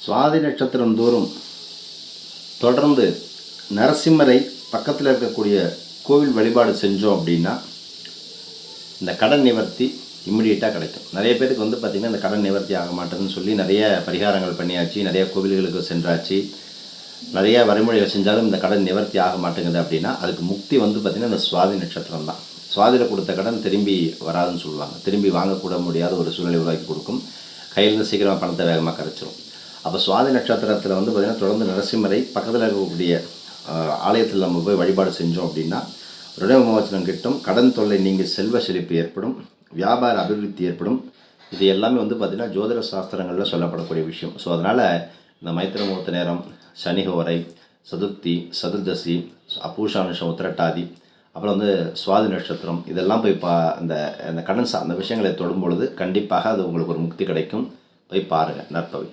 சுவாதி நட்சத்திரம் தோறும் தொடர்ந்து நரசிம்மரை பக்கத்தில் இருக்கக்கூடிய கோவில் வழிபாடு செஞ்சோம் அப்படின்னா இந்த கடன் நிவர்த்தி இம்மிடியேட்டாக கிடைக்கும். நிறைய பேருக்கு பார்த்திங்கன்னா இந்த கடன் நிவர்த்தி ஆக மாட்டேன்னு சொல்லி நிறைய பரிகாரங்கள் பண்ணியாச்சு, நிறைய கோவில்களுக்கு சென்றாச்சு, நிறைய வரைமுறைகள் செஞ்சாலும் இந்த கடன் நிவர்த்தி ஆக மாட்டேங்குது அப்படின்னா அதுக்கு முக்தி பார்த்திங்கன்னா இந்த சுவாதி நட்சத்திரம் தான். சுவாதியில் கொடுத்த கடன் திரும்பி வராதுன்னு சொல்லுவாங்க. திரும்பி வாங்கக்கூட முடியாத ஒரு சூழ்நிலை உருவாக்கி கொடுக்கும். கையிலேருந்து சீக்கிரமாக பணத்தை வேகமாக கரைச்சிரும். அப்போ சுவாதி நட்சத்திரத்தில் பார்த்திங்கன்னா தொடர்ந்து நரசிம்மரை பக்கத்தில் இருக்கக்கூடிய ஆலயத்தில் நம்ம போய் வழிபாடு செஞ்சோம் அப்படின்னா ருண விமோசனம் கிட்டும், கடன் தொல்லை நீங்கி செல்வ செழிப்பு ஏற்படும், வியாபார அபிவிருத்தி ஏற்படும். இது எல்லாமே பார்த்திங்கன்னா ஜோதிட சாஸ்திரங்களில் சொல்லப்படக்கூடிய விஷயம். ஸோ அதனால் இந்த மைத்திர முகூர்த்த நேரம், சனி ஹோரை, சதுர்த்தி, சதுர்தசி, பூஷானுஷம், உத்திரட்டாதி, அப்புறம் சுவாதி நட்சத்திரம், இதெல்லாம் போய் அந்த கடன் சார்ந்த விஷயங்களை தொடும் பொழுது கண்டிப்பாக அது உங்களுக்கு ஒரு முக்தி கிடைக்கும். போய் பாருங்கள். நற்பவி.